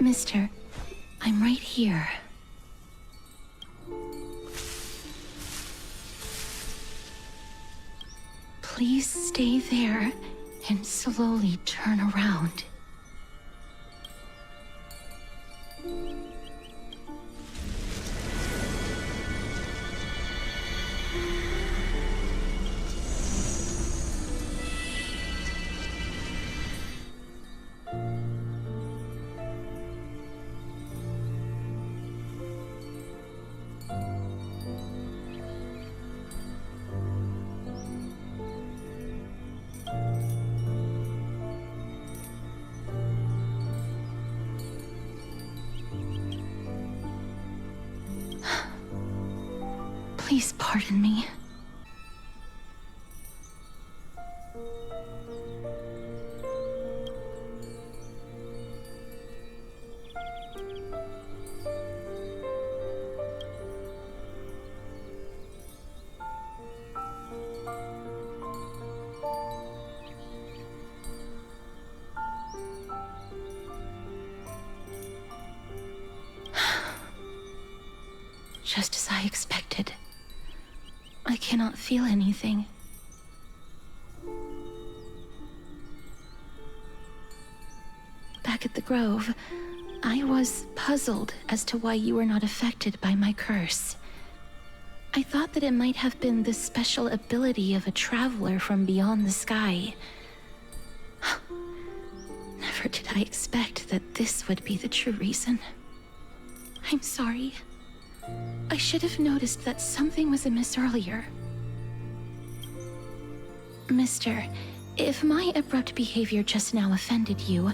Mister, I'm right here. Please stay there and slowly turn around. Please pardon me. Just as I expected. I cannot feel anything. Back at the grove, I was puzzled as to why you were not affected by my curse. I thought that it might have been the special ability of a traveler from beyond the sky. Never did I expect that this would be the true reason. I'm sorry. I should have noticed that something was amiss earlier. Mister, if my abrupt behavior just now offended you,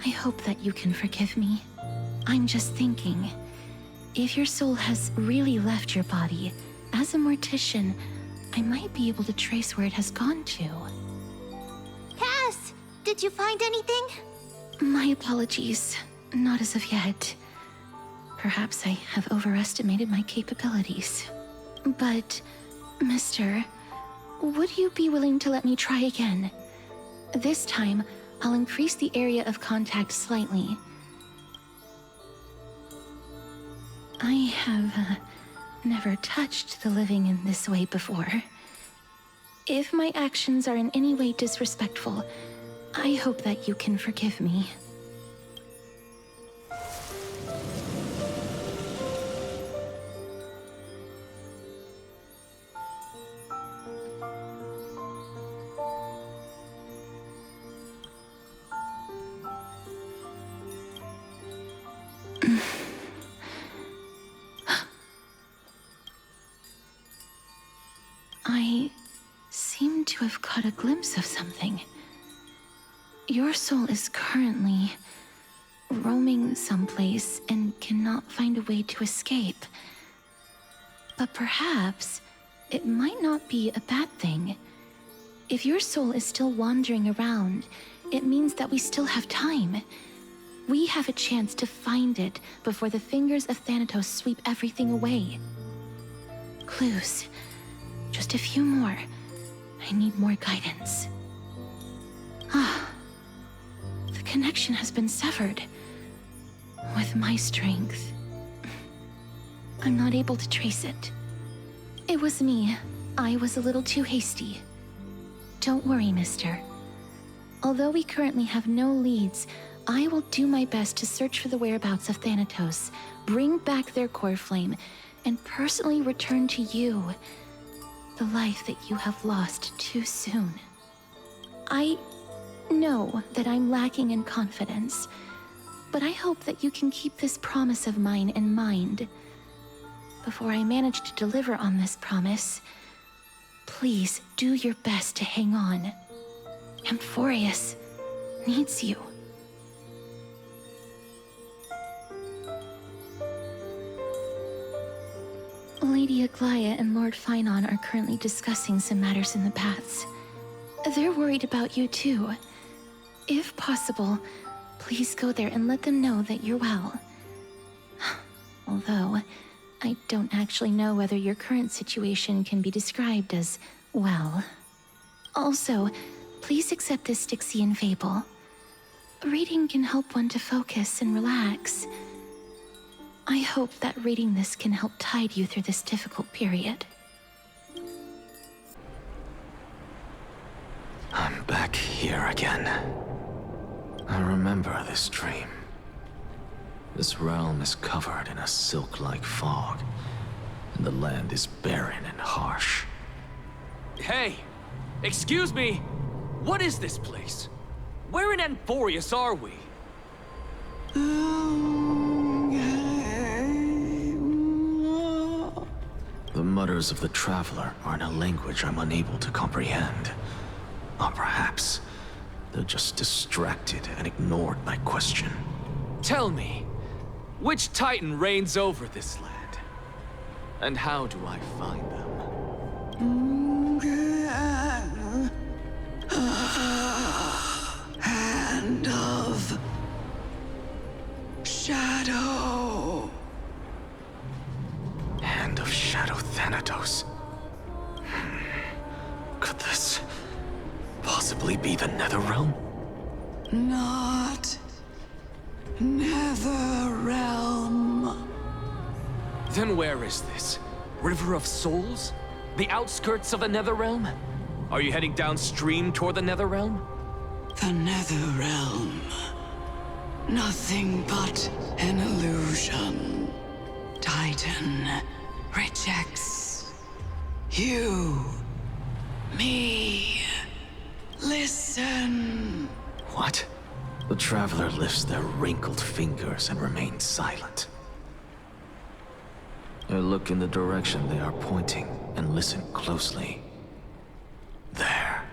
I hope that you can forgive me. I'm just thinking, if your soul has really left your body, as a mortician, I might be able to trace where it has gone to. Cass, did you find anything? My apologies. Not as of yet. Perhaps I have overestimated my capabilities. But, Mister, would you be willing to let me try again? This time, I'll increase the area of contact slightly. I have never touched the living in this way before. If my actions are in any way disrespectful, I hope that you can forgive me. I seem to have caught a glimpse of something. Your soul is currently roaming someplace and cannot find a way to escape. But perhaps it might not be a bad thing. If your soul is still wandering around, it means that we still have time. We have a chance to find it before the fingers of Thanatos sweep everything away. Clues. Just a few more. I need more guidance. The connection has been severed. With my strength, I'm not able to trace it. It was me. I was a little too hasty. Don't worry, mister. Although we currently have no leads, I will do my best to search for the whereabouts of Thanatos, bring back their core flame, and personally return to you the life that you have lost too soon. I know that I'm lacking in confidence, but I hope that you can keep this promise of mine in mind. Before I manage to deliver on this promise, please do your best to hang on. Amphorius needs you. Lady Aglaia and Lord Finon are currently discussing some matters in the paths. They're worried about you too. If possible, please go there and let them know that you're well. Although, I don't actually know whether your current situation can be described as well. Also, please accept this Styxian fable. reading can help one to focus and relax. I hope that reading this can help tide you through this difficult period. I'm back here again. I remember this dream. This realm is covered in a silk-like fog, and the land is barren and harsh. Hey! Excuse me! What is this place? Where in Amphorius are we? The mutters of the traveler are in a language I'm unable to comprehend. Or perhaps they're just distracted and ignored my question. Tell me, which titan reigns over this land? And how do I find them? Hand of Shadow. Hand of Shadow Thanatos. Could this possibly be the Netherrealm? Not Netherrealm. Then where is this? River of Souls? The outskirts of the Netherrealm? Are you heading downstream toward the Netherrealm? The Netherrealm. Nothing but an illusion. Titan rejects you. Me. Listen. What? The traveler lifts their wrinkled fingers and remains silent. I look in the direction they are pointing and listen closely. There.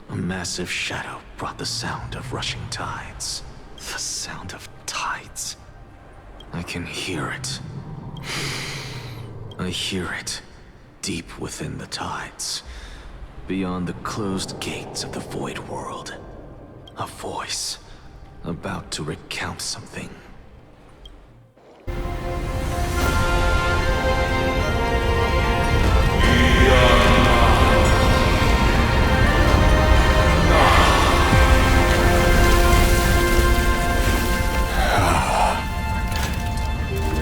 A massive shadow brought the sound of rushing tides. The sound of tides. I can hear it. I hear it deep within the tides, beyond the closed gates of the void world. A voice about to recount something.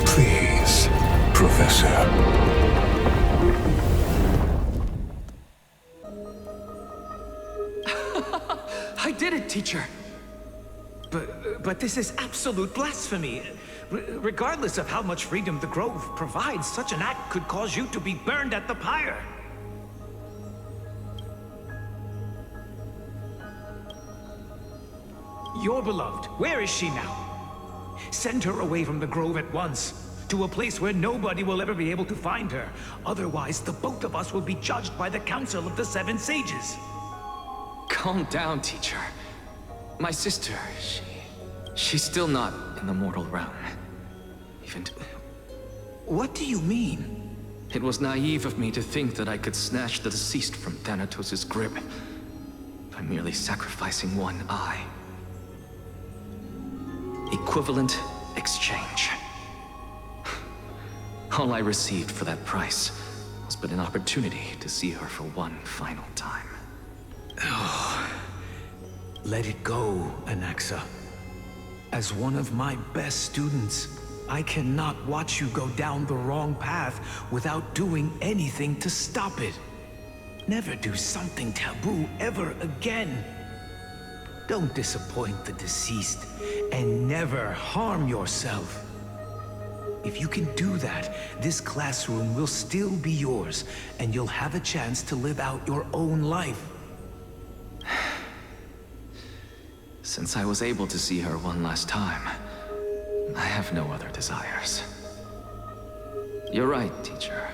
Please, Professor. I did it, teacher! But this is absolute blasphemy. Regardless of how much freedom the Grove provides, such an act could cause you to be burned at the pyre. Your beloved, where is she now? Send her away from the Grove at once, to a place where nobody will ever be able to find her. Otherwise, the both of us will be judged by the Council of the Seven Sages. Calm down, teacher. My sister, she's still not in the mortal realm. Even... What do you mean? It was naive of me to think that I could snatch the deceased from Thanatos' grip by merely sacrificing one eye. Equivalent exchange. All I received for that price was but an opportunity to see her for one final time. Let it go, Anaxa. As one of my best students, I cannot watch you go down the wrong path without doing anything to stop it. Never do something taboo ever again. Don't disappoint the deceased, and never harm yourself. If you can do that, this classroom will still be yours, and you'll have a chance to live out your own life. Since I was able to see her one last time, I have no other desires. You're right, teacher.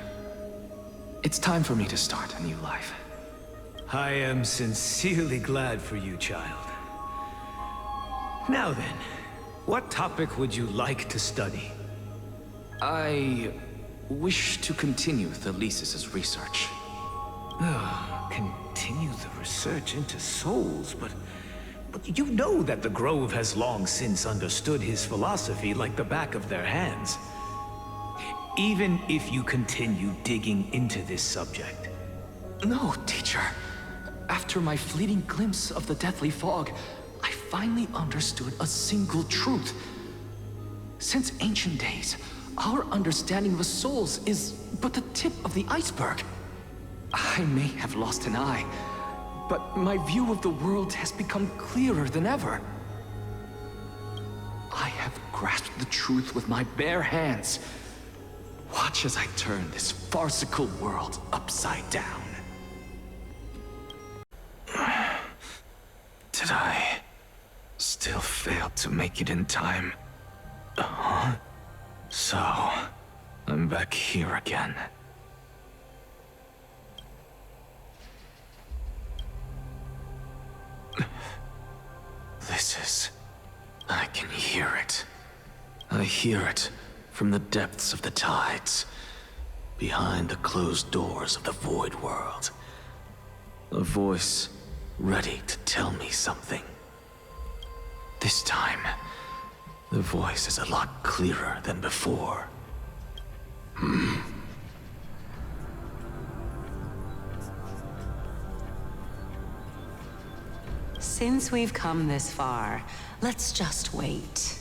It's time for me to start a new life. I am sincerely glad for you, child. Now then, what topic would you like to study? I wish to continue Thalesis' research. Continue the research into souls, but you know that the Grove has long since understood his philosophy like the back of their hands. Even if you continue digging into this subject. No, teacher. After my fleeting glimpse of the deathly fog, I finally understood a single truth. Since ancient days, our understanding of the souls is but the tip of the iceberg. I may have lost an eye, but my view of the world has become clearer than ever. I have grasped the truth with my bare hands. Watch as I turn this farcical world upside down. Did I still fail to make it in time? So, I'm back here again. This is... I can hear it. I hear it from the depths of the tides, behind the closed doors of the void world. A voice ready to tell me something. This time, the voice is a lot clearer than before. Since we've come this far, let's just wait.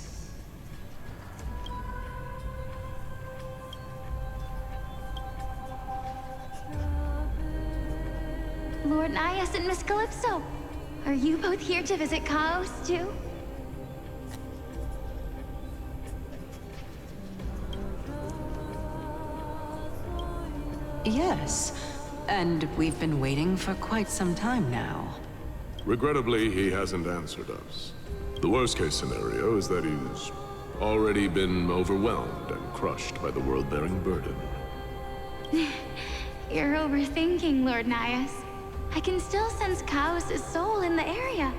Lord Nias and Miss Calypso, are you both here to visit Chaos too? Yes, and we've been waiting for quite some time now. Regrettably, he hasn't answered us. The worst-case scenario is that he's already been overwhelmed and crushed by the world-bearing burden. You're overthinking, Lord Nias. I can still sense Chaos' soul in the area.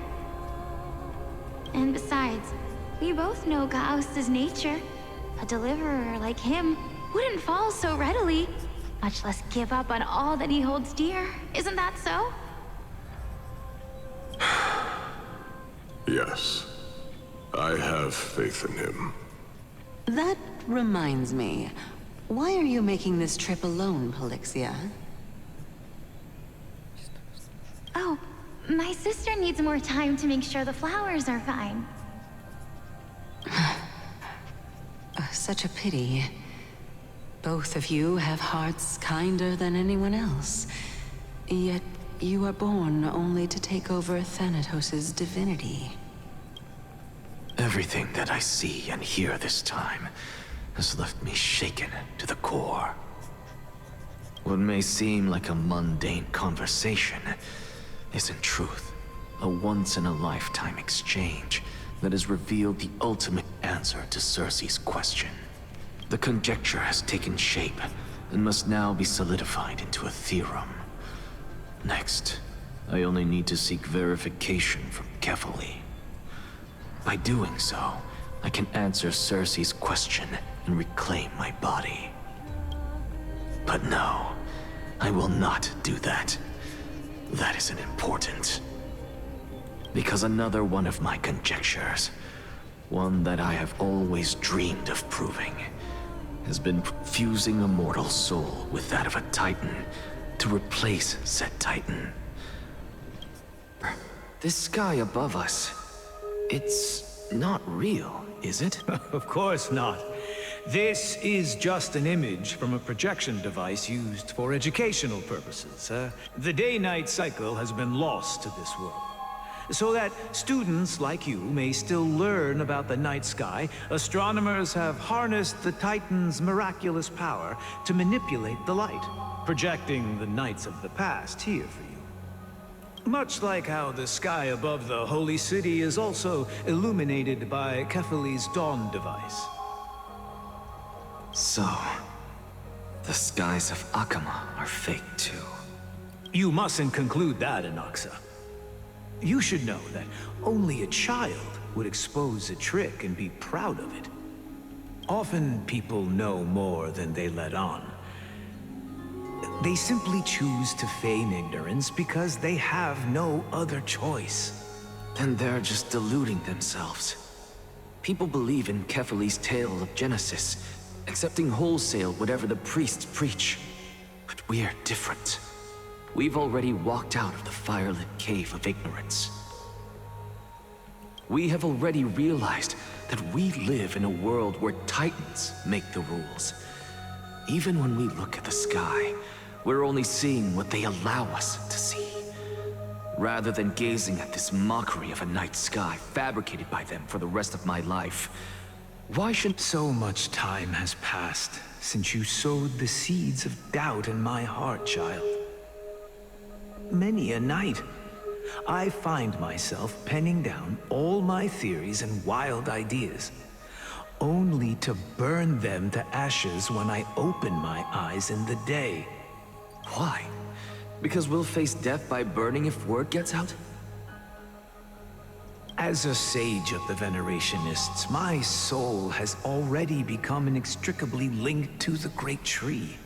And besides, we both know Chaos' nature. A deliverer like him wouldn't fall so readily, much less give up on all that he holds dear. Isn't that so? Yes. I have faith in him. That reminds me. Why are you making this trip alone, Polixia? Oh, my sister needs more time to make sure the flowers are fine. Such a pity. Both of you have hearts kinder than anyone else. Yet you are born only to take over Thanatos' divinity. Everything that I see and hear this time has left me shaken to the core. What may seem like a mundane conversation is in truth a once-in-a-lifetime exchange that has revealed the ultimate answer to Circe's question. The conjecture has taken shape and must now be solidified into a theorem. Next, I only need to seek verification from Kefali. By doing so, I can answer Circe's question and reclaim my body. But no, I will not do that. That isn't important. Because another one of my conjectures, one that I have always dreamed of proving, has been fusing a mortal soul with that of a Titan to replace said Titan. This sky above us, it's not real, is it? Of course not. This is just an image from a projection device used for educational purposes. The day-night cycle has been lost to this world. So that students like you may still learn about the night sky, astronomers have harnessed the Titan's miraculous power to manipulate the light, projecting the nights of the past here for you. Much like how the sky above the Holy City is also illuminated by Kefali's dawn device. So, the skies of Akama are fake too. You mustn't conclude that, Anaxa. You should know that only a child would expose a trick and be proud of it. Often people know more than they let on. They simply choose to feign ignorance because they have no other choice. Then they're just deluding themselves. People believe in Kefali's tale of Genesis, accepting wholesale whatever the priests preach. But we're different. We've already walked out of the firelit cave of ignorance. We have already realized that we live in a world where titans make the rules. Even when we look at the sky, we're only seeing what they allow us to see. Rather than gazing at this mockery of a night sky fabricated by them for the rest of my life, why should... So much time has passed since you sowed the seeds of doubt in my heart, child. Many a night, I find myself penning down all my theories and wild ideas, only to burn them to ashes when I open my eyes in the day. Why? Because we'll face death by burning if word gets out? As a sage of the Venerationists, my soul has already become inextricably linked to the great tree.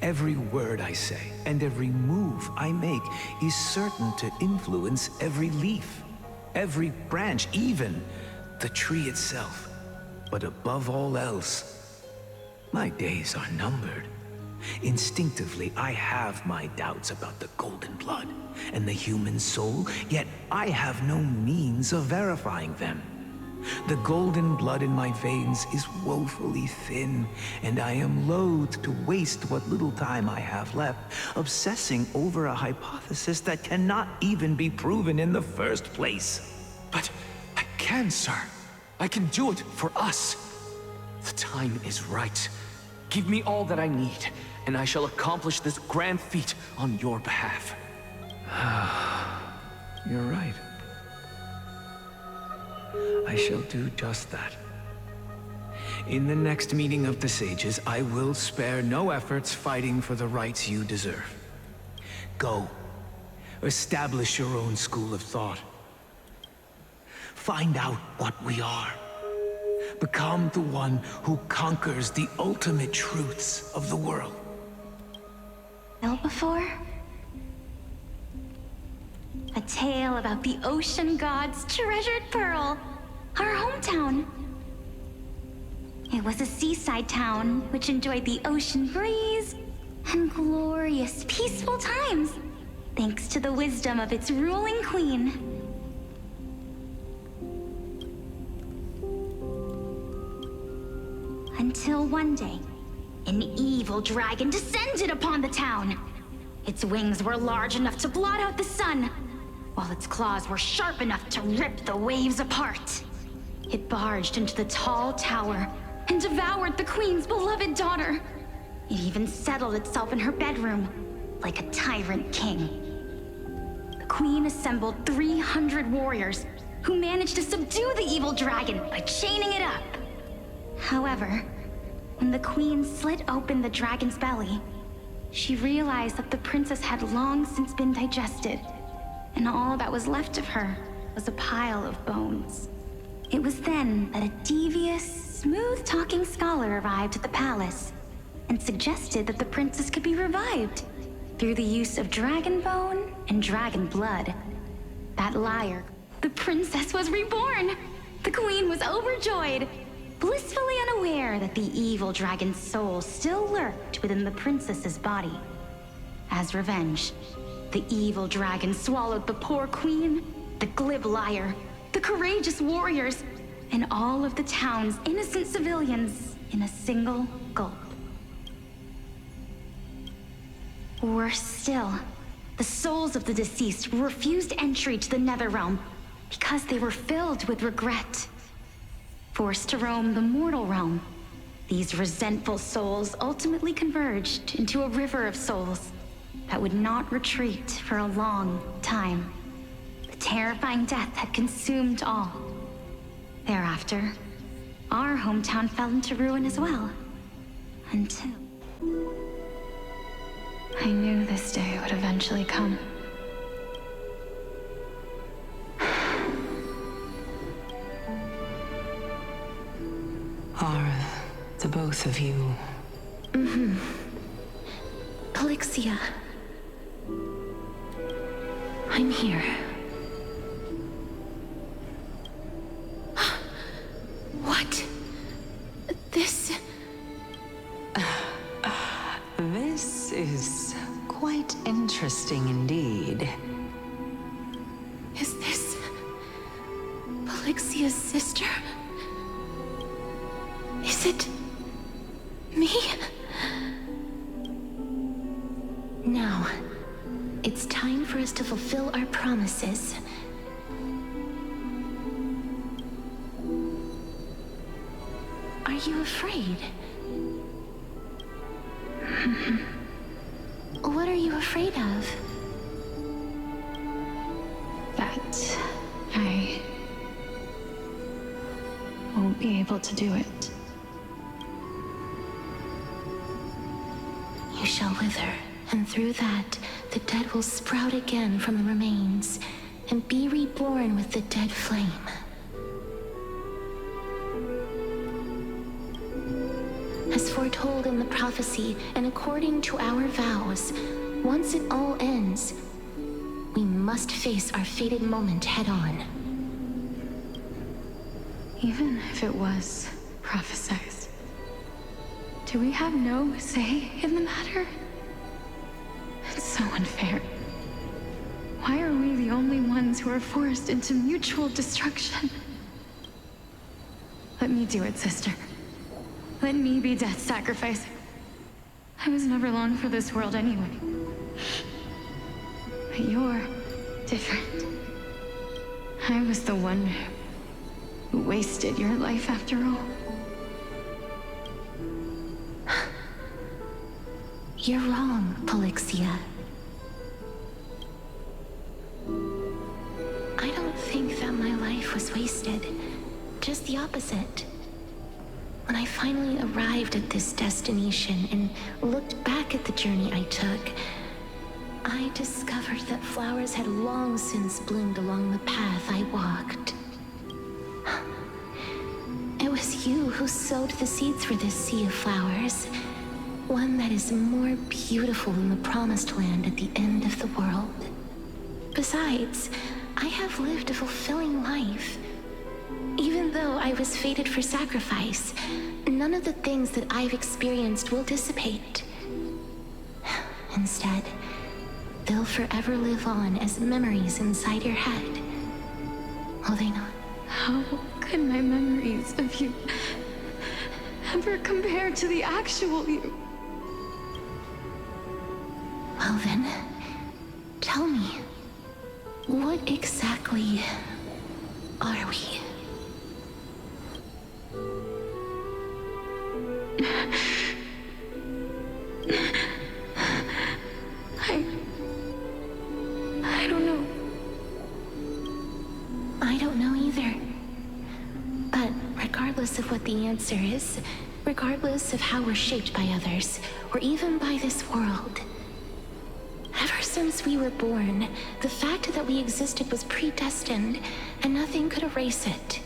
Every word I say and every move I make is certain to influence every leaf, every branch, even the tree itself. But above all else, my days are numbered. Instinctively, I have my doubts about the golden blood and the human soul, yet I have no means of verifying them. The golden blood in my veins is woefully thin, and I am loath to waste what little time I have left obsessing over a hypothesis that cannot even be proven in the first place. But I can, sir. I can do it for us. The time is right. Give me all that I need, and I shall accomplish this grand feat on your behalf. You're right. I shall do just that. In the next meeting of the sages, I will spare no efforts fighting for the rights you deserve. Go. Establish your own school of thought. Find out what we are. Become the one who conquers the ultimate truths of the world. Well, before? A tale about the ocean god's treasured pearl, our hometown. It was a seaside town which enjoyed the ocean breeze and glorious, peaceful times, thanks to the wisdom of its ruling queen. Until one day, an evil dragon descended upon the town. Its wings were large enough to blot out the sun, while its claws were sharp enough to rip the waves apart. It barged into the tall tower and devoured the queen's beloved daughter. It even settled itself in her bedroom, like a tyrant king. The queen assembled 300 warriors who managed to subdue the evil dragon by chaining it up. However, when the queen slit open the dragon's belly, she realized that the princess had long since been digested, and all that was left of her was a pile of bones. It was then that a devious, smooth-talking scholar arrived at the palace and suggested that the princess could be revived through the use of dragon bone and dragon blood. That liar, the princess was reborn! The queen was overjoyed, blissfully unaware that the evil dragon's soul still lurked within the princess's body. As revenge, the evil dragon swallowed the poor queen, the glib liar, the courageous warriors, and all of the town's innocent civilians in a single gulp. Worse still, the souls of the deceased were refused entry to the Netherrealm because they were filled with regret. Forced to roam the mortal realm, these resentful souls ultimately converged into a river of souls that would not retreat for a long time. The terrifying death had consumed all. Thereafter, our hometown fell into ruin as well. Until... I knew this day would eventually come. Are the both of you? Mm-hmm. Calixia. I'm here. What? This... This is quite interesting indeed. Is this... Polyxia's sister? Is it me? Now, it's time for us to fulfill our promises. Are you afraid? What are you afraid of? That I won't be able to do it. You shall wither, and through that, the dead will sprout again from the remains, and be reborn with the dead flame. As foretold in the prophecy, and according to our vows, once it all ends, we must face our fated moment head-on. Even if it was prophesized, do we have no say in the matter? It's so unfair. Why are we the only ones who are forced into mutual destruction? Let me do it, sister. Let me be death's sacrifice. I was never long for this world anyway. But you're different. I was the one who wasted your life after all. You're wrong, Polyxia. I don't think that my life was wasted. Just the opposite. When I finally arrived at this destination and looked back at the journey I took, I discovered that flowers had long since bloomed along the path I walked. It was you who sowed the seeds for this sea of flowers, one that is more beautiful than the promised land at the end of the world. Besides, I have lived a fulfilling life. Even though I was fated for sacrifice, none of the things that I've experienced will dissipate. Instead, they'll forever live on as memories inside your head. Will they not? How could my memories of you ever compare to the actual you? Well then, tell me, what exactly are we? I don't know. I don't know either. But regardless of what the answer is, regardless of how we're shaped by others, or even by this world, ever since we were born, the fact that we existed was predestined, and nothing could erase it.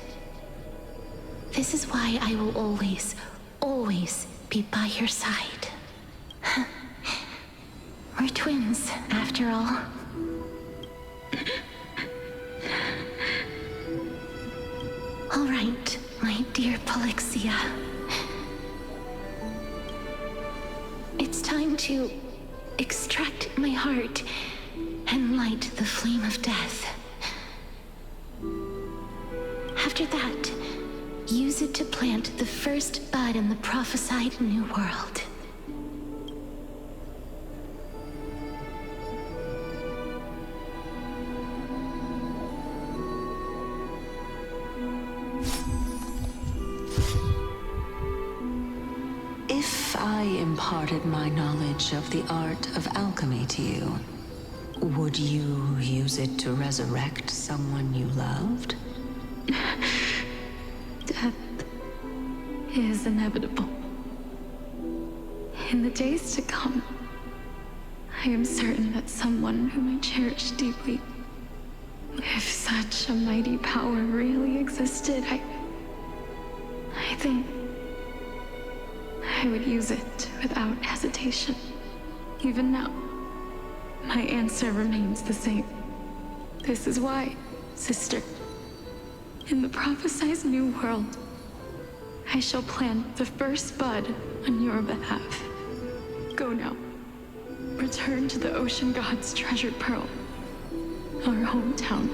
This is why I will always, always be by your side. We're twins, after all. All right, my dear Polyxia. It's time to extract my heart and light the flame of death. After that, use it to plant the first bud in the prophesied new world. If I imparted my knowledge of the art of alchemy to you, would you use it to resurrect someone you loved? Death is inevitable. In the days to come, I am certain that someone whom I cherish deeply, if such a mighty power really existed, I think I would use it without hesitation. Even now, my answer remains the same. This is why, sister, in the prophesied new world, I shall plant the first bud on your behalf. Go now. Return to the ocean god's treasured pearl, our hometown.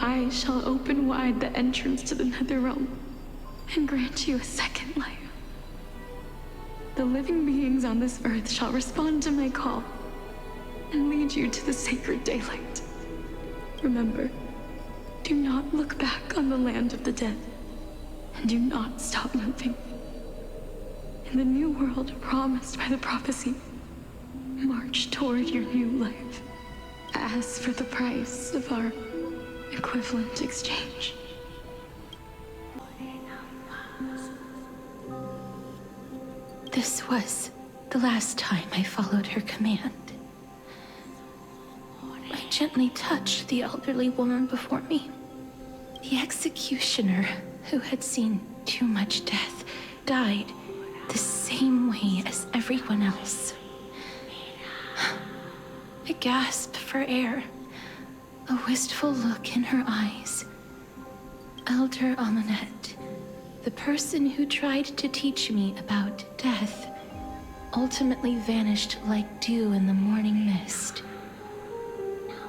I shall open wide the entrance to the nether realm and grant you a second life. The living beings on this earth shall respond to my call and lead you to the sacred daylight. Remember, do not look back on the land of the dead, and do not stop moving. In the new world promised by the prophecy, march toward your new life. Ask for the price of our equivalent exchange. This was the last time I followed her command. I gently touched the elderly woman before me. The executioner, who had seen too much death, died the same way as everyone else. A gasp for air, a wistful look in her eyes. Elder Amonette, the person who tried to teach me about death, ultimately vanished like dew in the morning mist.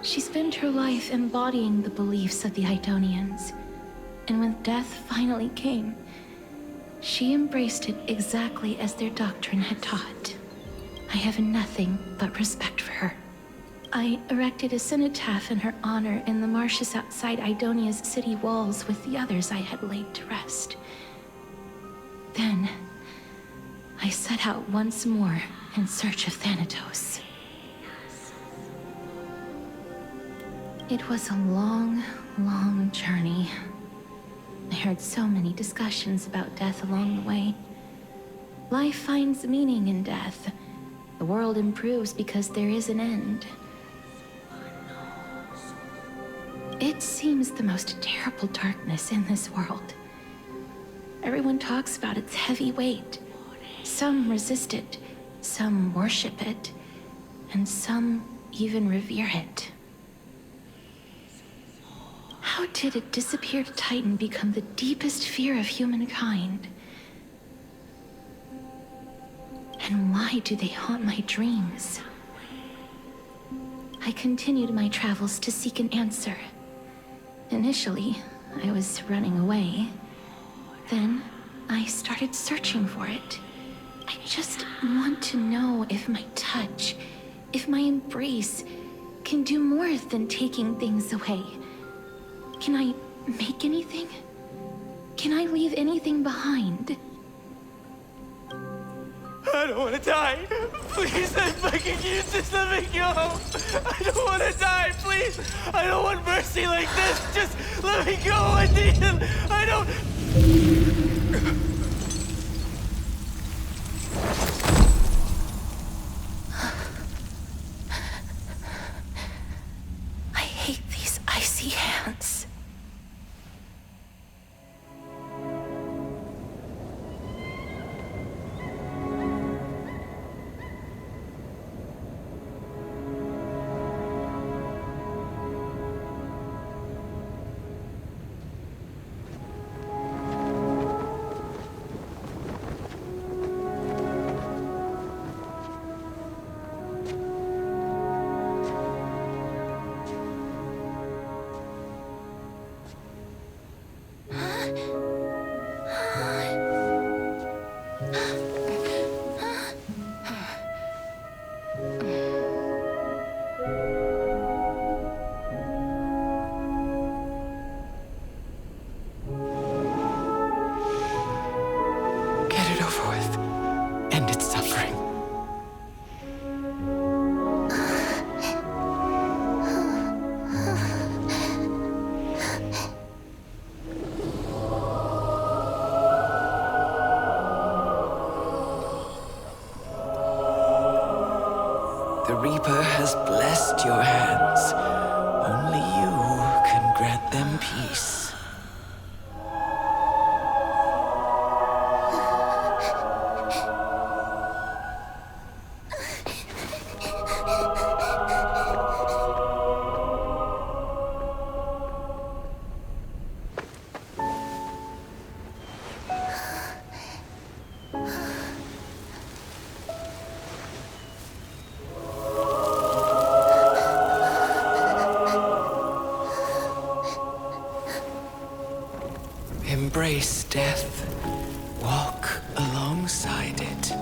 She spent her life embodying the beliefs of the Idonians, and when death finally came, she embraced it exactly as their doctrine had taught. I have nothing but respect for her. I erected a cenotaph in her honor in the marshes outside Idonia's city walls with the others I had laid to rest. Then, I set out once more in search of Thanatos. It was a long, long journey. I heard so many discussions about death along the way. Life finds meaning in death. The world improves because there is an end. It seems the most terrible darkness in this world. Everyone talks about its heavy weight. Some resist it, some worship it, and some even revere it. How did a disappeared titan become the deepest fear of humankind? And why do they haunt my dreams? I continued my travels to seek an answer. Initially, I was running away. Then, I started searching for it. I just want to know if my touch, if my embrace, can do more than taking things away. Can I make anything? Can I leave anything behind? I don't want to die. Please, I'm begging you, just let me go. I don't want to die, please. I don't want mercy like this. Just let me go. I need it. I don't... I hate these icy hands. The Reaper has blessed your hands. Only you can grant them peace. Embrace death. Walk alongside it.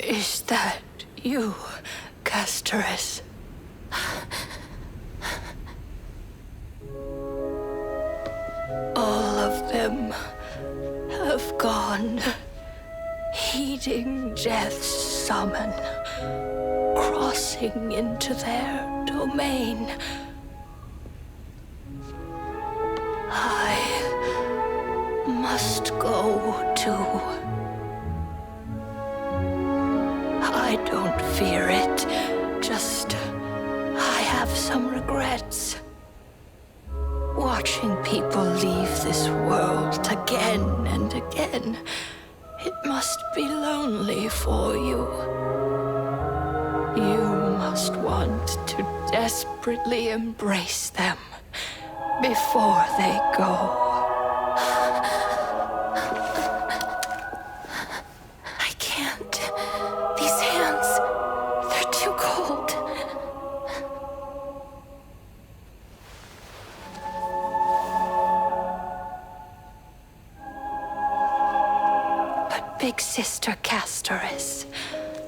Is that you, Casteress? All of them have gone, heeding death's summon, crossing into their domain. I must go too. I don't fear it, just I have some regrets. Watching people leave this world again and again, it must be lonely for you. You must want to desperately embrace them before they go. I can't. These hands, they're too cold. But Big Sister Casteress,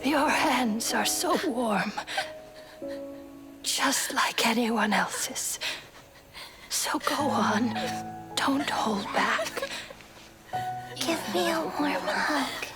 your hands are so warm. Just like anyone else's. So go on. Don't hold back. Give me a warm hug.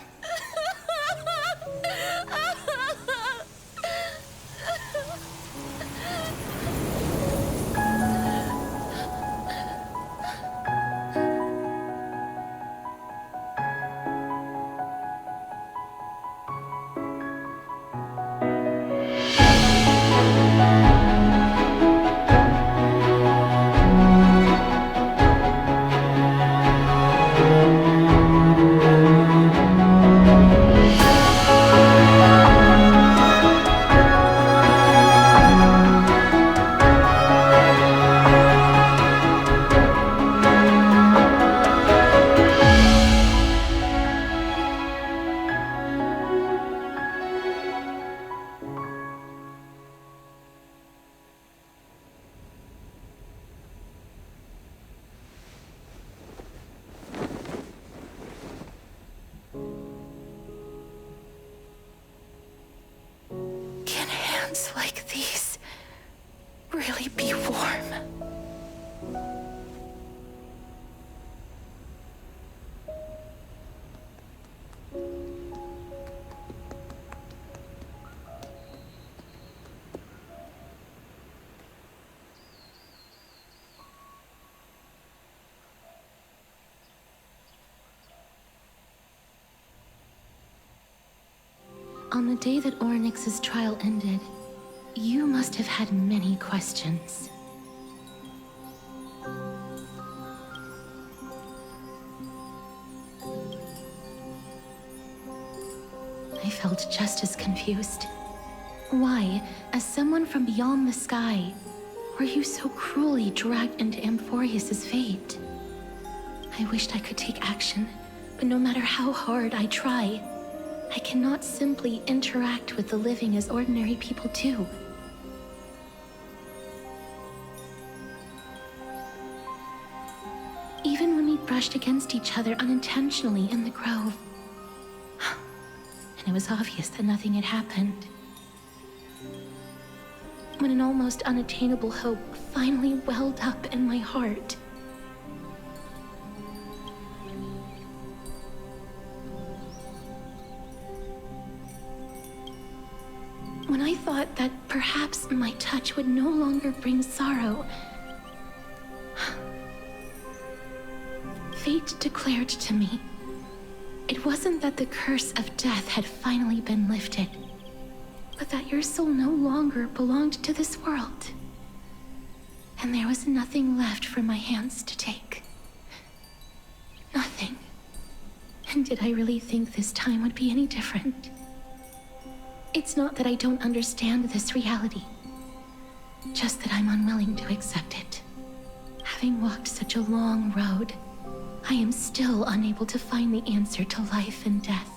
On the day that Orynyx's trial ended, you must have had many questions. I felt just as confused. Why, as someone from beyond the sky, were you so cruelly dragged into Amphorius's fate? I wished I could take action, but no matter how hard I try, I cannot simply interact with the living as ordinary people do. Even when we brushed against each other unintentionally in the grove, and it was obvious that nothing had happened. When an almost unattainable hope finally welled up in my heart. When I thought that perhaps my touch would no longer bring sorrow, fate declared to me, it wasn't that the curse of death had finally been lifted, but that your soul no longer belonged to this world. And there was nothing left for my hands to take. Nothing. And did I really think this time would be any different? It's not that I don't understand this reality, just that I'm unwilling to accept it. Having walked such a long road, I am still unable to find the answer to life and death.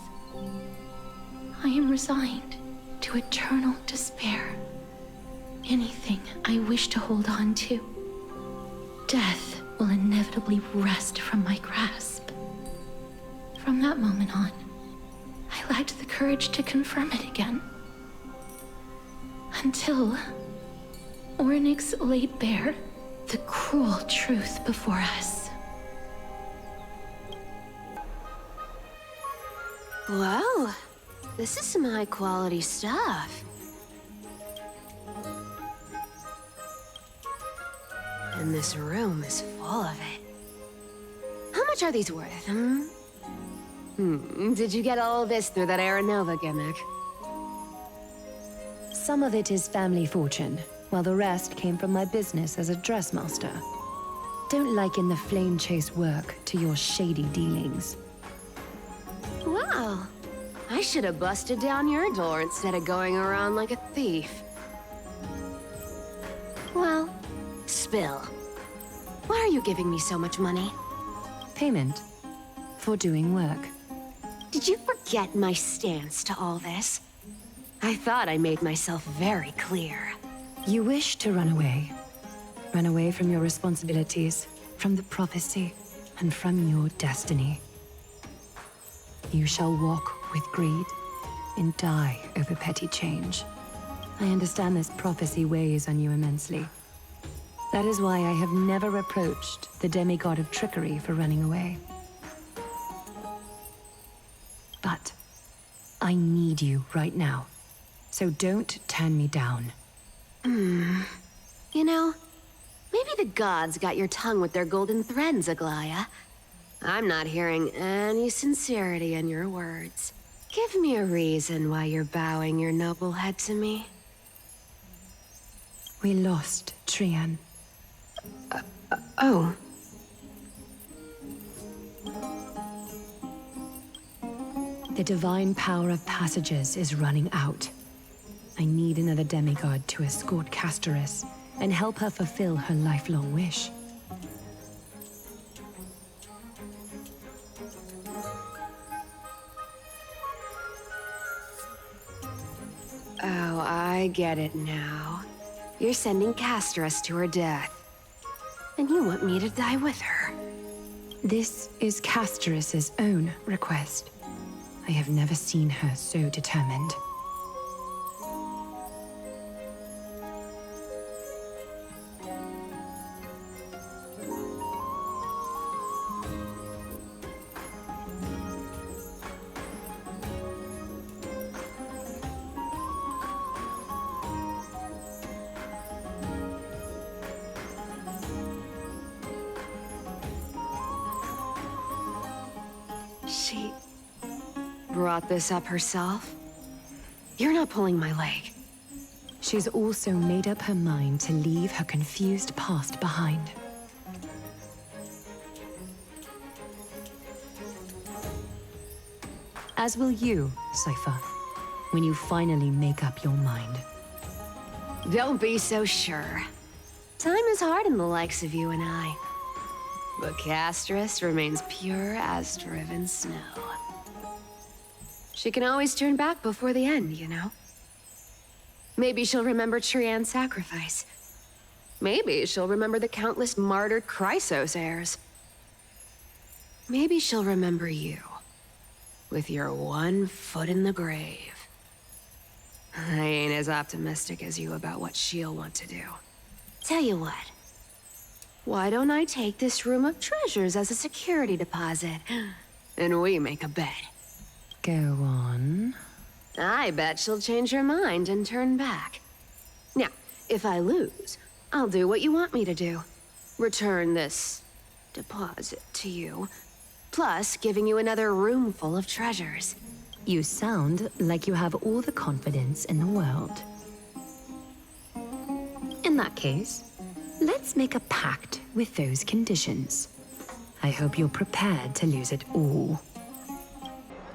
I am resigned to eternal despair. Anything I wish to hold on to, death will inevitably wrest from my grasp. From that moment on, I lacked the courage to confirm it again. Until Orynyx laid bare the cruel truth before us. Well, this is some high-quality stuff. And this room is full of it. How much are these worth, Did you get all this through that Aranova gimmick? Some of it is family fortune, while the rest came from my business as a dressmaster. Don't liken the flame chase work to your shady dealings. Wow. I should have busted down your door instead of going around like a thief. Well, spill. Why are you giving me so much money? Payment for doing work. Did you forget my stance to all this? I thought I made myself very clear. You wish to run away. Run away from your responsibilities, from the prophecy, and from your destiny. You shall walk with greed and die over petty change. I understand this prophecy weighs on you immensely. That is why I have never reproached the demigod of trickery for running away. But I need you right now, so don't turn me down. You know, maybe the gods got your tongue with their golden threads, Aglaya. I'm not hearing any sincerity in your words. Give me a reason why you're bowing your noble head to me. We lost Trian. Oh. The divine power of passages is running out. I need another demigod to escort Castorus and help her fulfill her lifelong wish. Oh, I get it now. You're sending Castorus to her death. And you want me to die with her. This is Castorus's own request. I have never seen her so determined. She brought this up herself? You're not pulling my leg. She's also made up her mind to leave her confused past behind. As will you, Cypher, when you finally make up your mind. Don't be so sure. Time is hard in the likes of you and I. But Castress remains pure as driven snow. She can always turn back before the end, you know? Maybe she'll remember Trian's sacrifice. Maybe she'll remember the countless martyred Chrysos heirs. Maybe she'll remember you, with your one foot in the grave. I ain't as optimistic as you about what she'll want to do. Tell you what. Why don't I take this room of treasures as a security deposit, and we make a bet? Go on. I bet she'll change her mind and turn back. Now, if I lose, I'll do what you want me to do. Return this deposit to you, plus giving you another room full of treasures. You sound like you have all the confidence in the world. In that case, let's make a pact with those conditions. I hope you're prepared to lose it all.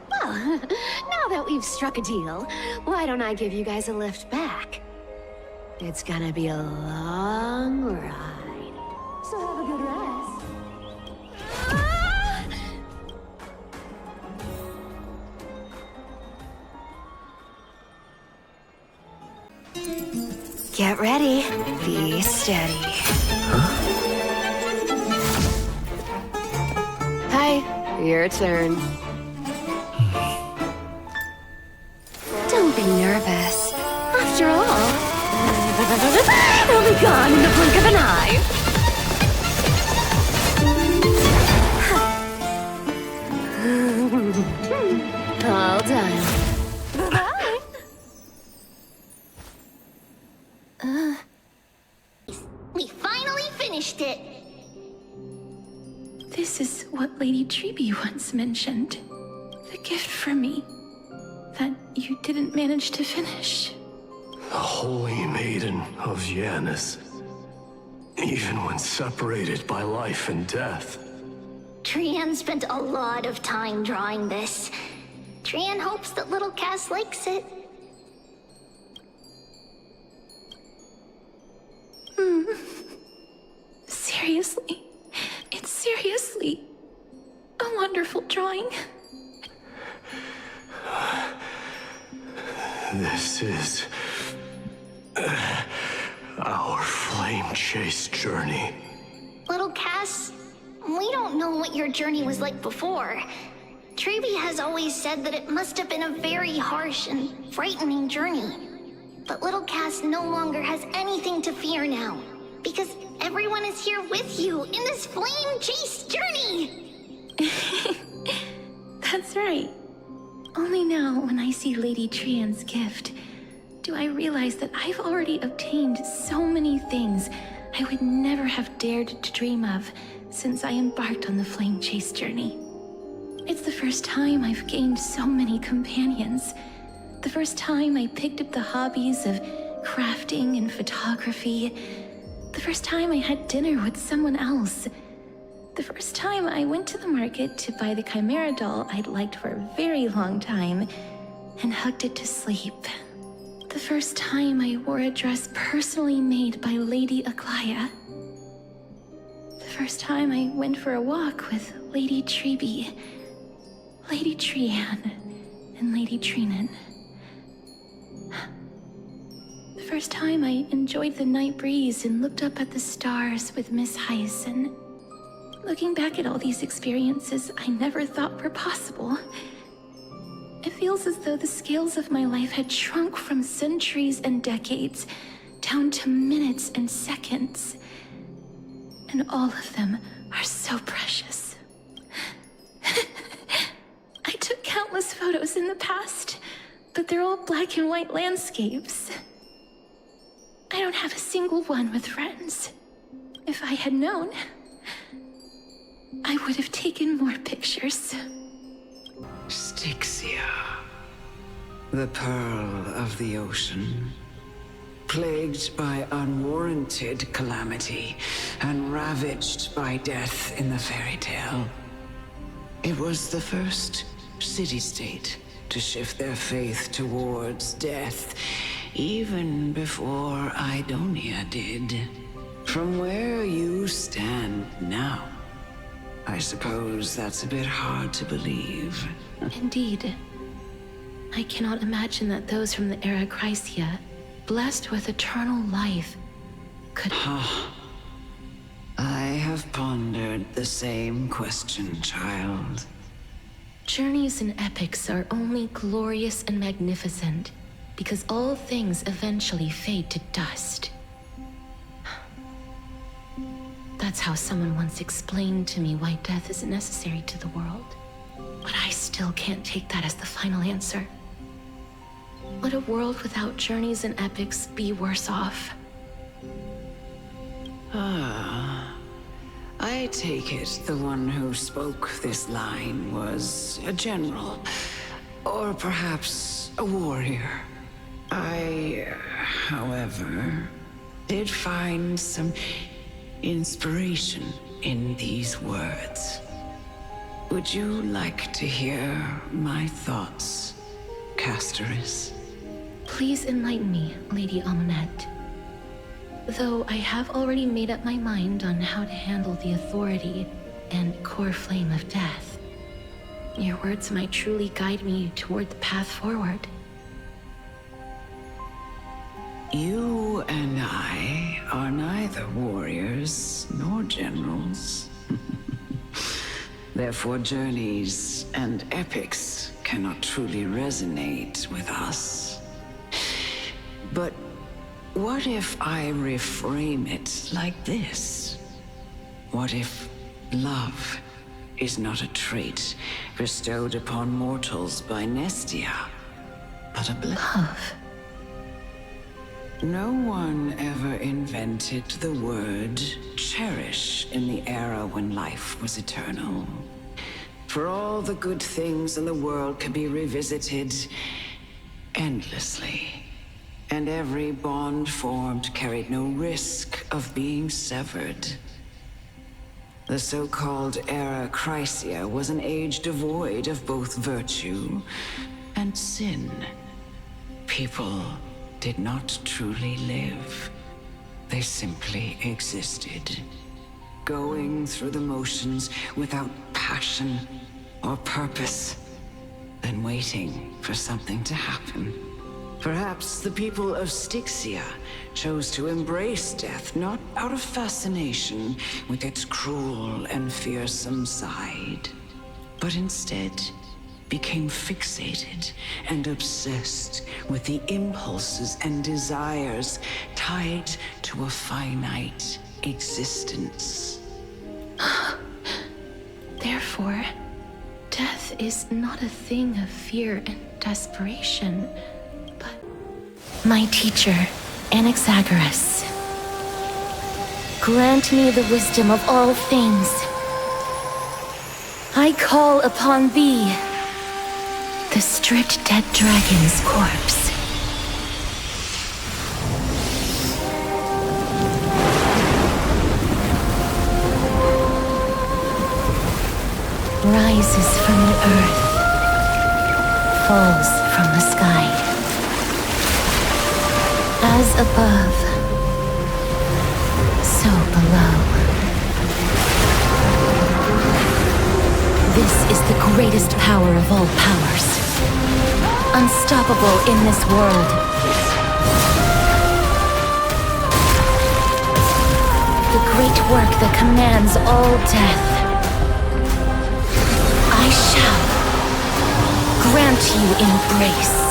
Well, now that we've struck a deal, why don't I give you guys a lift back? It's gonna be a long ride. So have a good rest. Get ready. Be steady. Hi, your turn. Don't be nervous. After all, it'll be gone in the blink of an eye. All done. We finally finished it! This is what Lady Trebe once mentioned. The gift from me. That you didn't manage to finish. The holy maiden of Janus. Even when separated by life and death. Trian spent a lot of time drawing this. Trian hopes that little Cass likes it. Seriously? It's seriously a wonderful drawing. This is our flame chase journey. Little Cass, we don't know what your journey was like before. Trebe has always said that it must have been a very harsh and frightening journey. But little Cass no longer has anything to fear now, because everyone is here with you in this flame chase journey! That's right. Only now, when I see Lady Trian's gift, do I realize that I've already obtained so many things I would never have dared to dream of since I embarked on the flame chase journey. It's the first time I've gained so many companions. The first time I picked up the hobbies of crafting and photography. The first time I had dinner with someone else. The first time I went to the market to buy the Chimera doll I'd liked for a very long time and hugged it to sleep. The first time I wore a dress personally made by Lady Aglaya. The first time I went for a walk with Lady Trebe, Lady Trian, and Lady Trinan. The first time I enjoyed the night breeze and looked up at the stars with Miss Hyacinth. Looking back at all these experiences I never thought were possible, it feels as though the scales of my life had shrunk from centuries and decades down to minutes and seconds. And all of them are so precious. I took countless photos in the past, but they're all black and white landscapes. I don't have a single one with friends. If I had known, I would have taken more pictures. Styxia. The pearl of the ocean, plagued by unwarranted calamity and ravaged by death in the fairy tale. It was the first city-state to shift their faith towards death, even before Idonia did. From where you stand now, I suppose that's a bit hard to believe. Indeed. I cannot imagine that those from the era Chrysia, blessed with eternal life, could... I have pondered the same question, child. Journeys and epics are only glorious and magnificent because all things eventually fade to dust. That's how someone once explained to me why death is necessary to the world. But I still can't take that as the final answer. Would a world without journeys and epics be worse off? I take it the one who spoke this line was a general, or perhaps a warrior. I, however, did find some inspiration in these words. Would you like to hear my thoughts, Castoris? Please enlighten me, Lady Amonette. Though I have already made up my mind on how to handle the authority and core flame of death. Your words might truly guide me toward the path forward. You and I are neither warriors nor generals. Therefore, journeys and epics cannot truly resonate with us. But what if I reframe it like this? What if love is not a trait bestowed upon mortals by Nestia, but a blessing? Love? No one ever invented the word cherish in the era when life was eternal. For all the good things in the world can be revisited endlessly. And every bond formed carried no risk of being severed. The so-called era Chrysia was an age devoid of both virtue and sin. People did not truly live. They simply existed, going through the motions without passion or purpose, then waiting for something to happen. Perhaps the people of Styxia chose to embrace death not out of fascination with its cruel and fearsome side, but instead became fixated and obsessed with the impulses and desires tied to a finite existence. Therefore, death is not a thing of fear and desperation, but... My teacher, Anaxagoras, grant me the wisdom of all things. I call upon thee, the stripped dead dragon's corpse. Rises from the earth, falls from the sky. As above, so below. This is the greatest power of all powers. Unstoppable in this world. The great work that commands all death. I shall grant you embrace.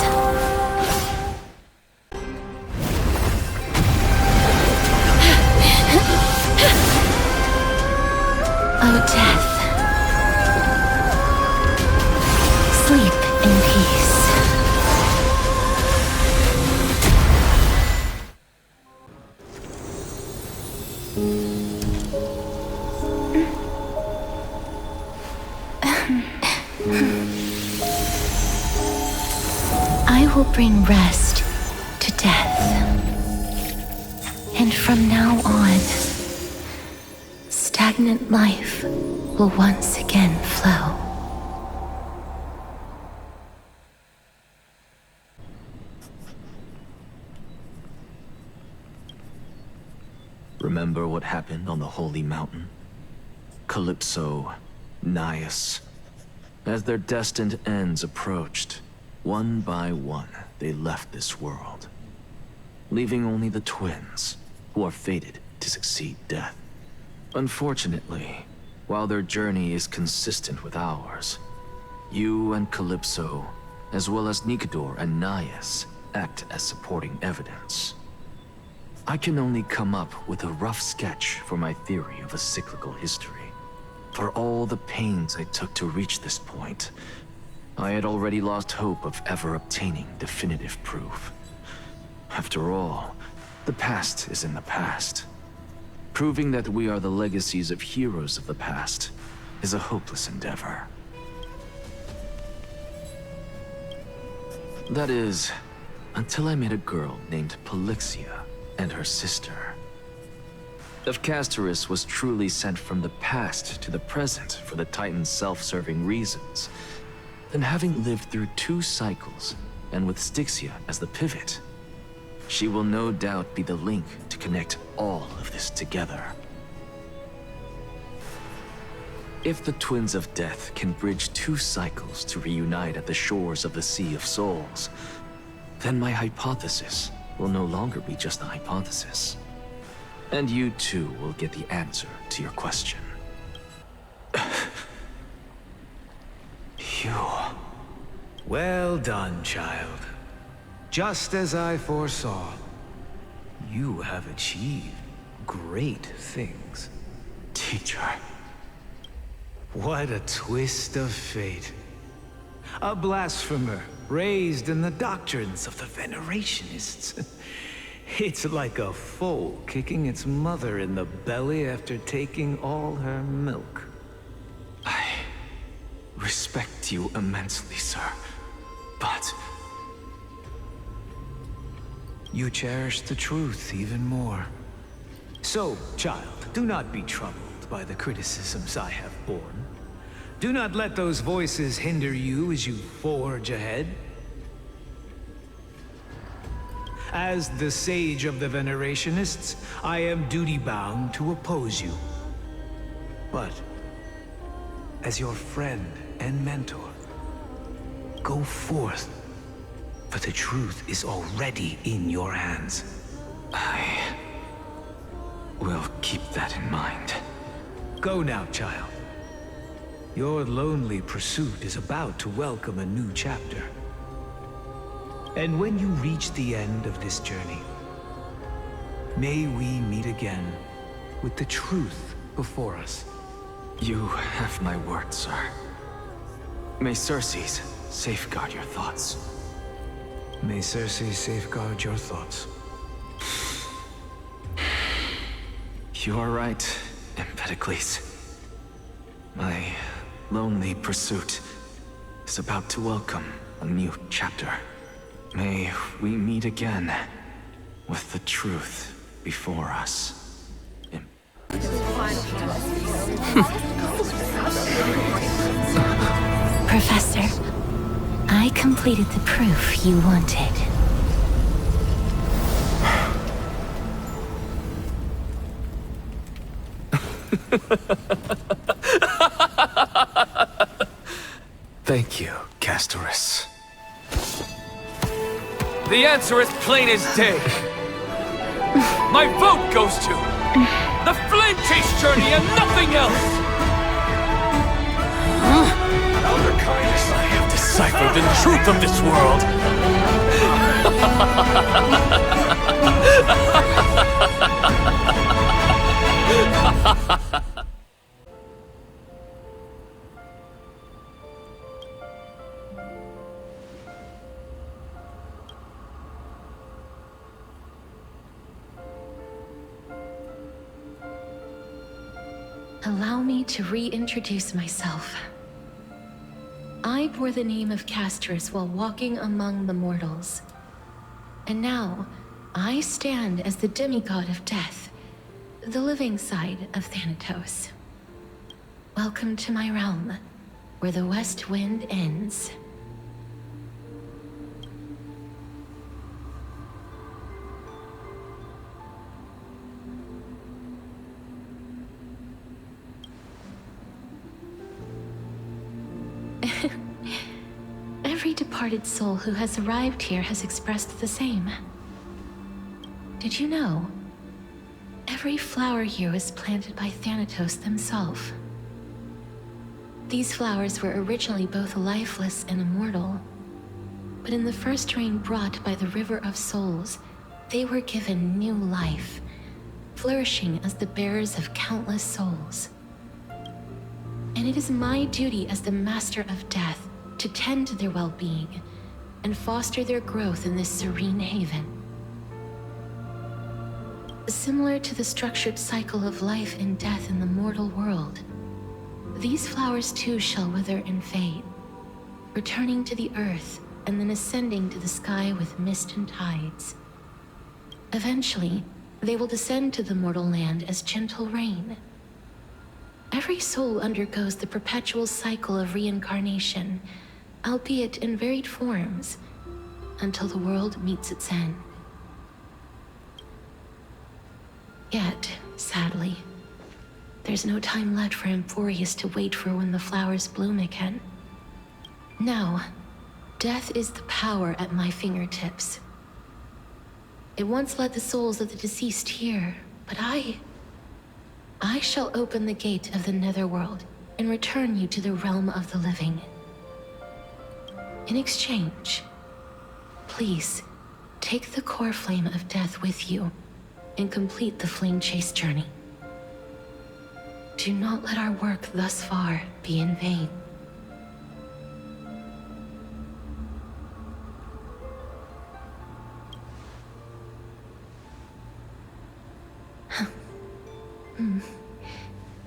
O death, sleep in peace. bring rest to death. And from now on, stagnant life will once again flow. Remember what happened on the Holy Mountain? Calypso, Naias. As their destined ends approached, one by one, they left this world, leaving only the twins, who are fated to succeed death. Unfortunately, while their journey is consistent with ours, you and Calypso, as well as Nicodor and Naias, act as supporting evidence. I can only come up with a rough sketch for my theory of a cyclical history. For all the pains I took to reach this point, I had already lost hope of ever obtaining definitive proof. After all, the past is in the past. Proving that we are the legacies of heroes of the past is a hopeless endeavor. That is, until I met a girl named Polixia and her sister. If Casterus was truly sent from the past to the present for the Titan's self-serving reasons, then having lived through 2 cycles, and with Styxia as the pivot, she will no doubt be the link to connect all of this together. If the Twins of Death can bridge 2 cycles to reunite at the shores of the Sea of Souls, then my hypothesis will no longer be just a hypothesis. And you too will get the answer to your question. You... Well done, child. Just as I foresaw, you have achieved great things. Teacher. What a twist of fate. A blasphemer raised in the doctrines of the Venerationists. It's like a foal kicking its mother in the belly after taking all her milk. I respect you immensely, sir, but... You cherish the truth even more. So, child, do not be troubled by the criticisms I have borne. Do not let those voices hinder you as you forge ahead. As the sage of the Venerationists, I am duty-bound to oppose you. But, as your friend and mentor, go forth, for the truth is already in your hands. I will keep that in mind. Go now, child. Your lonely pursuit is about to welcome a new chapter. And when you reach the end of this journey, may we meet again with the truth before us. You have my word, sir. May Circes safeguard your thoughts. May Circes safeguard your thoughts. You are right, Empedocles. My lonely pursuit is about to welcome a new chapter. May we meet again with the truth before us. Professor, I completed the proof you wanted. Thank you, Casterus. The answer is plain as day. My vote goes to the Flame Chase journey and nothing else! Elder Kindness, I have deciphered the truth of this world! Allow me to reintroduce myself. I bore the name of Castrus while walking among the mortals. And now, I stand as the demigod of death, the living side of Thanatos. Welcome to my realm, where the west wind ends. Every departed soul who has arrived here has expressed the same. Did you know? Every flower here was planted by Thanatos themselves. These flowers were originally both lifeless and immortal, but in the first rain brought by the River of Souls, they were given new life, flourishing as the bearers of countless souls. And it is my duty as the Master of Death to tend to their well-being and foster their growth in this serene haven. Similar to the structured cycle of life and death in the mortal world, these flowers too shall wither and fade, returning to the earth and then ascending to the sky with mist and tides. Eventually, they will descend to the mortal land as gentle rain. Every soul undergoes the perpetual cycle of reincarnation, albeit in varied forms, until the world meets its end. Yet, sadly, there's no time left for Emphorius to wait for when the flowers bloom again. Now, death is the power at my fingertips. It once led the souls of the deceased here, but I shall open the gate of the netherworld and return you to the realm of the living. In exchange, please, take the core flame of death with you and complete the flame chase journey. Do not let our work thus far be in vain.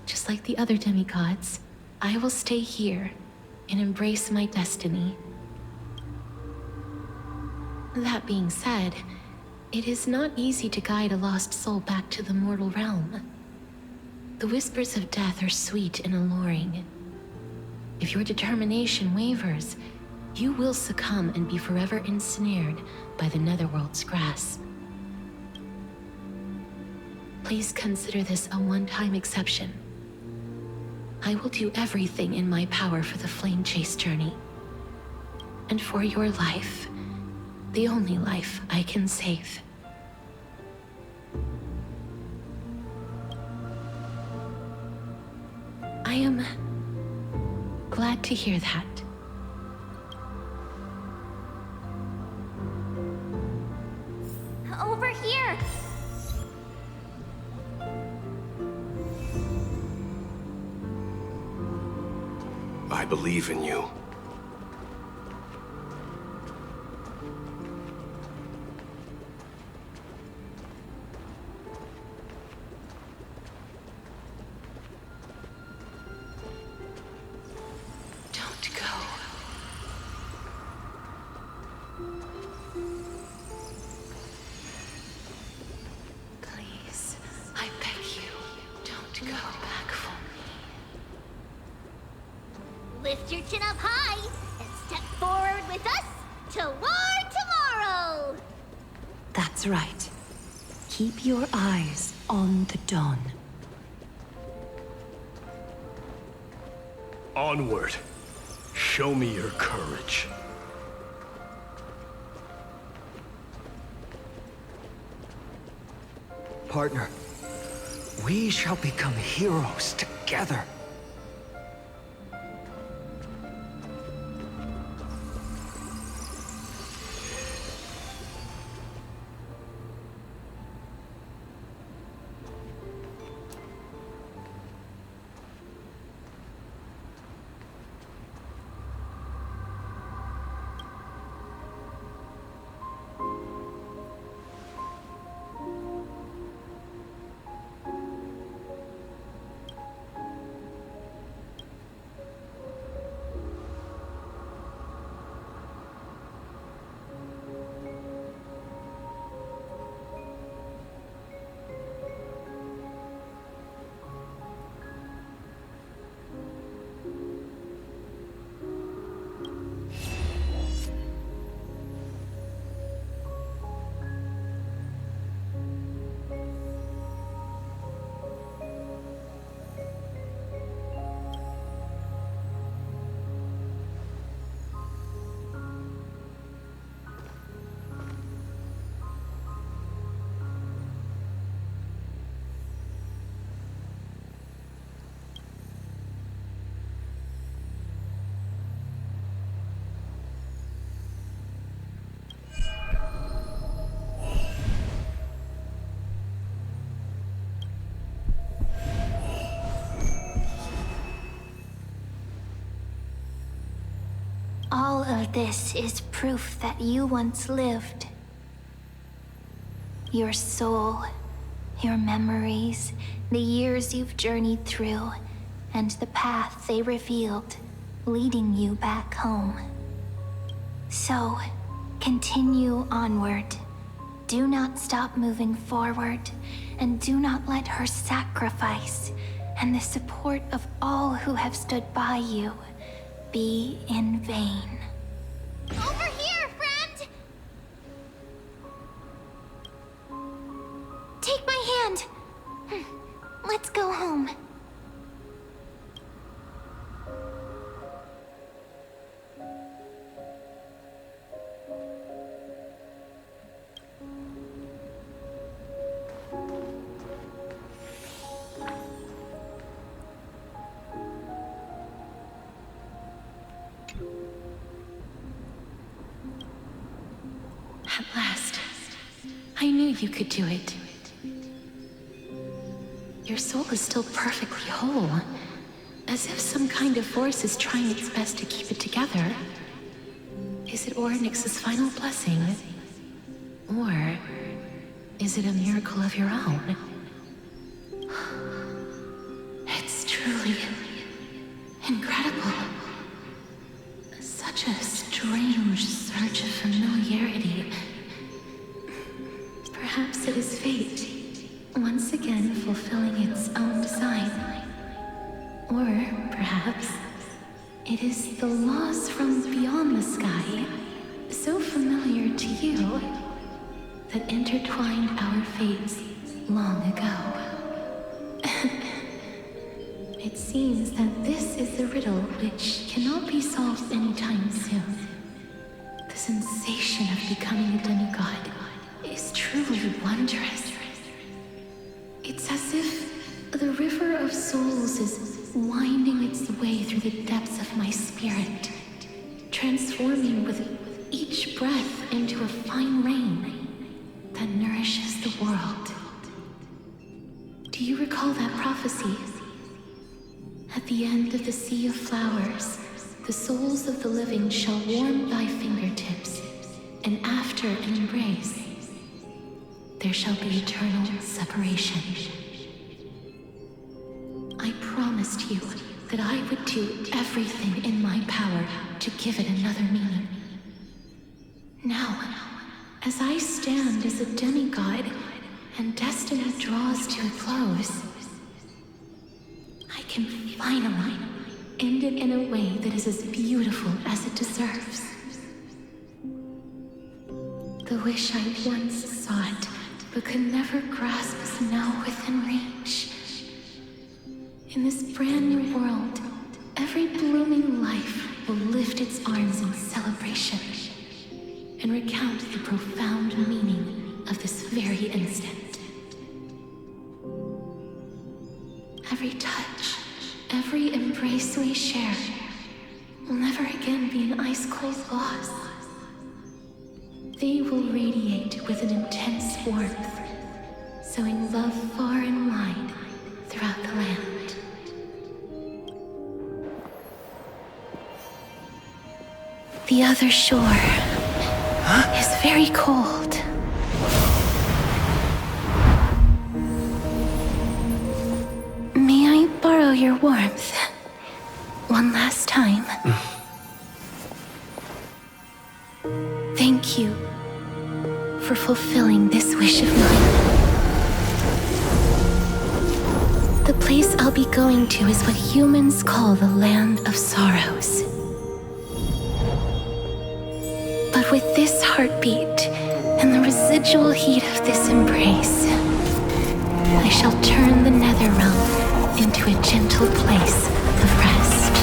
Just like the other demigods, I will stay here and embrace my destiny. That being said, it is not easy to guide a lost soul back to the mortal realm. The whispers of death are sweet and alluring. If your determination wavers, you will succumb and be forever ensnared by the netherworld's grasp. Please consider this a one-time exception. I will do everything in my power for the flame chase journey. And for your life, the only life I can save. I am glad to hear that. Over here! I believe in you. Don't go. Please, I beg you, don't go back for me. Lift your chin up high and step forward with us toward tomorrow! That's right. Keep your eyes on the dawn. Onward. Show me your courage. Partner, we shall become heroes together. this is proof that you once lived. Your soul, your memories, the years you've journeyed through, and the path they revealed, leading you back home. So, continue onward. Do not stop moving forward, and do not let her sacrifice and the support of all who have stood by you be in vain. Over here, friend! Take my hand. Let's go home. At last, I knew you could do it. Your soul is still perfectly whole, as if some kind of force is trying its best to keep it together. Is it Ornyx's final blessing? Or is it a miracle of your own? It's truly incredible. Such a strange surge of familiarity. Perhaps it is fate, once again fulfilling its own design. Or perhaps it is the laws from beyond the sky, so familiar to you, that intertwined our fates long ago. It seems that this is the riddle which cannot be solved anytime soon. The sensation of becoming a demigod is truly wondrous. It's as if the river of souls is winding its way through the depths of my spirit, transforming with each breath into a fine rain that nourishes the world. Do you recall that prophecy? At the end of the sea of flowers, the souls of the living shall warm thy fingertips, and after an embrace, there shall be eternal separation. I promised you that I would do everything in my power to give it another meaning. Now, as I stand as a demigod and destiny draws to a close, I can finally end it in a way that is as beautiful as it deserves. The wish I once sought, but could never grasp, is now within reach. In this brand new world, every blooming life will lift its arms in celebration and recount the profound meaning of this very instant. Every touch, every embrace we share will never again be an ice-cold loss. They will radiate with an intense warmth, sowing love far and wide throughout the land. The other shore is very cold. May I borrow your warmth one last time? Thank you for fulfilling this wish of mine. The place I'll be going to is what humans call the Land of Sorrows. But with this heartbeat and the residual heat of this embrace, I shall turn the nether realm into a gentle place of rest.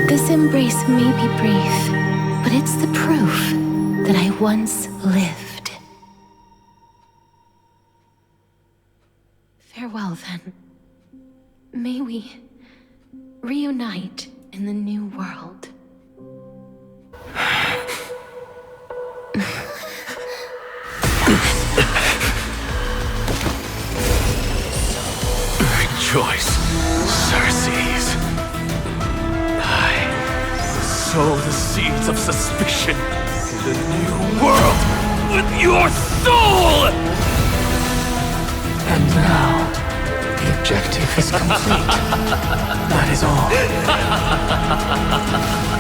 This embrace may be brief, but it's the proof that I once lived. Farewell, then. May we reunite in the new world. choice, Circes. I sow the seeds of suspicion in the new world with your soul! And now, the objective is complete. That is all.